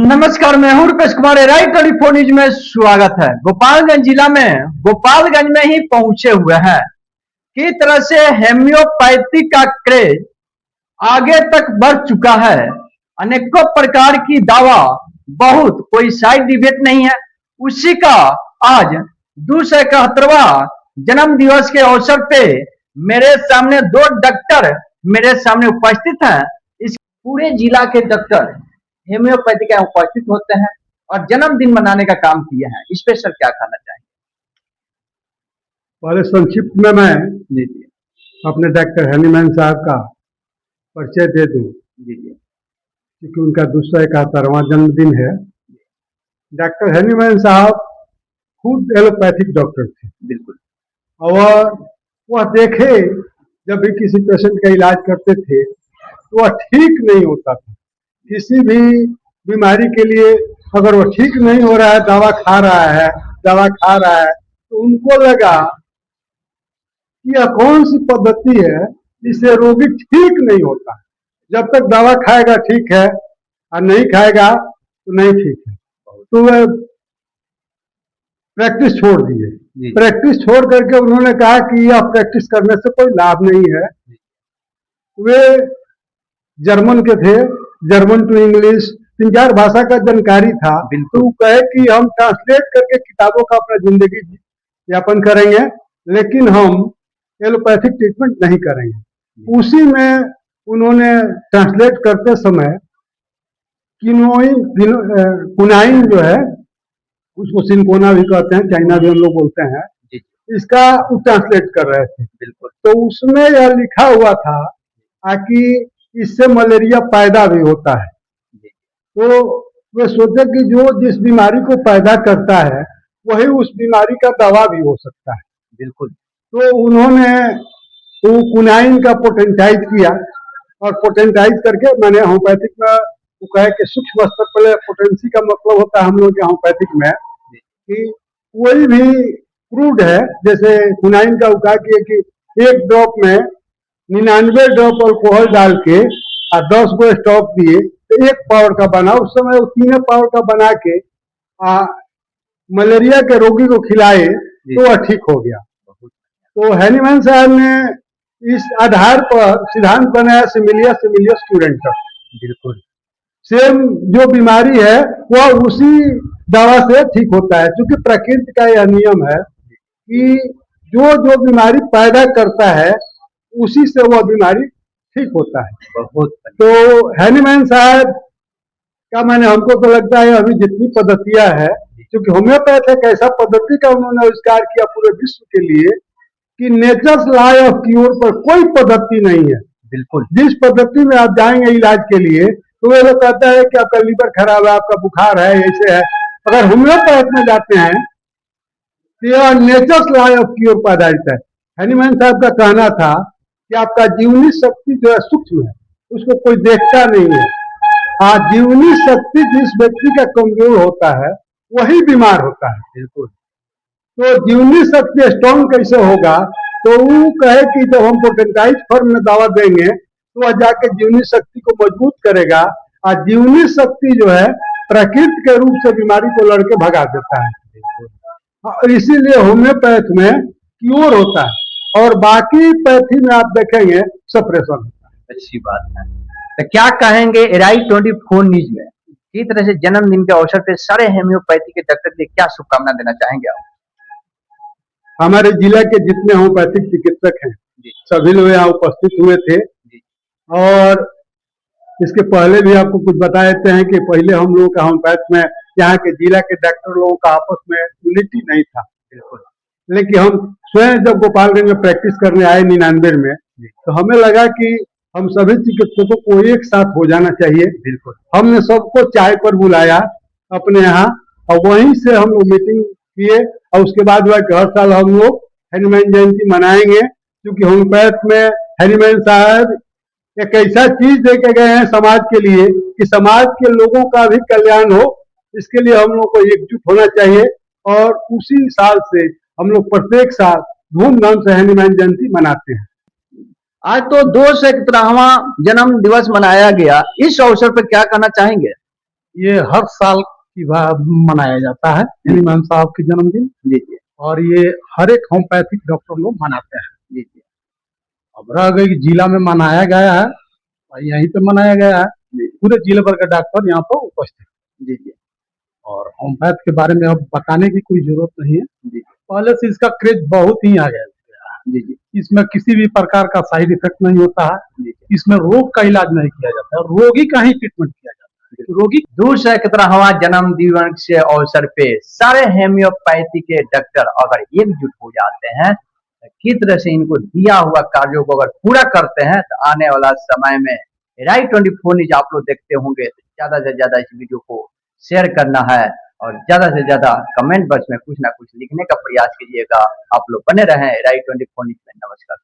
नमस्कार, मैं हूं रुपेश कुमार। राइट 24 न्यूज में स्वागत है। गोपालगंज जिला में गोपालगंज में ही पहुंचे हुए हैं। किस तरह से हेम्योपैथी का क्रेज आगे तक बढ़ चुका है। अनेकों प्रकार की दवा, बहुत कोई साइड इफेक्ट नहीं है। उसी का आज 271वां जन्म दिवस के अवसर पे मेरे सामने दो डॉक्टर मेरे सामने उपस्थित हैं। इस पूरे जिला के डॉक्टर हेम्योपैथी का उपस्थित होते हैं और जन्मदिन मनाने का काम किए हैं। इस पे सर क्या कहना चाहेंगे? पहले संक्षिप्त में मैं अपने डॉक्टर हैनीमैन साहब का परिचय दे दूं, क्योंकि उनका 271वां जन्मदिन है। डॉक्टर हैनीमैन साहब खुद एलोपैथिक डॉक्टर थे। बिल्कुल। और वह देखे जब भी किसी पेशेंट का इलाज करते थे तो वह ठीक नहीं होता था। किसी भी बीमारी के लिए अगर वो ठीक नहीं हो रहा है, दवा खा रहा है तो उनको लगा कि यह कौन सी पद्धति है जिससे रोगी ठीक नहीं होता। जब तक दवा खाएगा ठीक है और नहीं खाएगा तो नहीं ठीक है। तो वह प्रैक्टिस छोड़ दिए। प्रैक्टिस छोड़ करके उन्होंने कहा कि यह प्रैक्टिस करने से कोई लाभ नहीं है। वे जर्मन के थे, जर्मन टू इंग्लिश 3-4 भाषा का जानकारी था। तो कहे कि हम ट्रांसलेट करके किताबों का अपना जिंदगी यापन करेंगे, लेकिन हम एलोपैथिक ट्रीटमेंट नहीं करेंगे। उसी में उन्होंने ट्रांसलेट करते समय कुनाइन जो है, उसको सिनकोना भी कहते हैं, चाइना भी हम लोग बोलते हैं, इसका ट्रांसलेट कर रहे थे। तो उसमें यह लिखा हुआ था कि इससे मलेरिया पैदा भी होता है। तो वे सोचे कि जो जिस बीमारी को पैदा करता है वही उस बीमारी का दवा भी हो सकता है। बिल्कुल। तो उन्होंने तो कुनाइन का पोटेंटाइज किया, और पोटेंटाइज करके मैंने होम्योपैथिक में वो कहे कि सूक्ष्म स्तर पर पोटेंसी का मतलब होता है हम लोग के होम्योपैथिक में कि कोई भी क्रूड है, जैसे कुनाइन का उका किए कि 1 ड्रॉप में 99 ड्रॉप अल्कोहल डाल के और 10 गो स्टॉक दिए तो 1 पावर का बना। उस समय वो 3 पावर का बना के मलेरिया के रोगी को खिलाए तो वह ठीक हो गया। तो हैनीमैन साहब ने इस आधार पर सिद्धांत बनाया सिमिलियस स्टूडेंट। बिल्कुल। सेम जो बीमारी है वह उसी दवा से ठीक होता है, क्योंकि प्रकृति का यह नियम है कि जो जो बीमारी पैदा करता है उसी से वह बीमारी ठीक होता है। बहुत। तो हैनीमैन साहब का मैंने हमको तो लगता है अभी जितनी पद्धतियां है, क्योंकि होम्योपैथ एक ऐसा पद्धति का उन्होंने आविष्कार किया पूरे विश्व के लिए कि नेचर्स लॉ ऑफ क्योर पर कोई पद्धति नहीं है। बिल्कुल। जिस पद्धति में आप जाएंगे इलाज के लिए तो वे लोग कहता है कि आपका लीवर खराब है, आपका बुखार है, ऐसे है। अगर होम्योपैथ में जाते हैं तो यह नेचर्स लॉ ऑफ क्योर पर आधारित है। हैनीमैन साहब का कहना था कि आपका जीवनी शक्ति जो है सूक्ष्म है, उसको कोई देखता नहीं है। जीवनी शक्ति जिस व्यक्ति का कमजोर होता है वही बीमार होता है। बिल्कुल। तो जीवनी शक्ति स्ट्रॉन्ग कैसे होगा? तो वो कहे कि जब हम पोटेंटाइज फॉर्म में दवा देंगे तो वह जाके जीवनी शक्ति को मजबूत करेगा, और जीवनी शक्ति जो है प्रकृति के रूप से बीमारी को लड़के भगा देता है। इसीलिए होम्योपैथ में क्योर होता है और बाकी पैथी में आप देखेंगे सप्रेशन होता है। अच्छी बात है। तो क्या कहेंगे राइट 24 न्यूज में किस तरह से जन्मदिन के अवसर पे सारे हेम्योपैथी के डॉक्टर के क्या शुभकामना देना चाहेंगे आप? हमारे जिला के जितने होम्योपैथिक चिकित्सक हैं सभी लोग यहाँ उपस्थित हुए थे। और इसके पहले भी आपको कुछ बता देते हैं कि पहले हम लोग का होम्योपैथ में यहाँ के जिला के डॉक्टर लोगों का आपस में यूनिटी नहीं था। बिल्कुल। लेकिन हम स्वयं जब गोपालगंज में प्रैक्टिस करने आए 99 में, तो हमें लगा कि हम सभी चिकित्सकों को एक साथ हो जाना चाहिए। बिल्कुल। हमने सबको चाय पर बुलाया अपने यहाँ, और वहीं से हम लोग मीटिंग किए। और उसके बाद हर साल हम लोग हैनीमैन जयंती मनाएंगे, क्योंकि होम्योपैथ में हैनीमैन साहब एक ऐसा चीज दे के गए हैं समाज के लिए कि समाज के लोगों का भी कल्याण हो। इसके लिए हम लोग को एकजुट होना चाहिए, और उसी साल से हम लोग प्रत्येक साल धूमधाम से हैनीमैन जयंती मनाते हैं। आज तो 271वां जन्म दिवस मनाया गया। इस अवसर पर क्या कहना चाहेंगे? ये हर साल मनाया जाता है यानी मैम साहब की जन्मदिन। जी जी और ये हर एक होम्योपैथिक डॉक्टर लोग मनाते हैं। जी जी अब रह गई कि जिला में मनाया गया है और यहीं पे मनाया गया है, जी पूरे जिले भर के डॉक्टर यहाँ पर उपस्थित हैं। जी जी और होम्योपैथ के बारे में अब बताने की कोई जरूरत नहीं है, जी पहले से इसका क्रेज बहुत ही आ गया है। जी जी इसमें किसी भी प्रकार का साइड इफेक्ट नहीं होता है, जी इसमें रोग का इलाज नहीं किया जाता है, रोगी का ही ट्रीटमेंट किया जाता है। रोगी दूसरा कितना जन्म दिवस के अवसर पे सारे हेम्योपैथी के डॉक्टर अगर एकजुट हो जाते हैं, किस तरह से इनको दिया हुआ कार्यों को अगर पूरा करते हैं, तो आने वाला समय में राइट 24 न्यूज आप लोग देखते होंगे, तो ज्यादा से ज्यादा इस वीडियो को शेयर करना है और ज्यादा से ज्यादा कमेंट बॉक्स में कुछ ना कुछ लिखने का प्रयास कीजिएगा। आप लोग बने रहें राइट 24 न्यूज में। नमस्कार।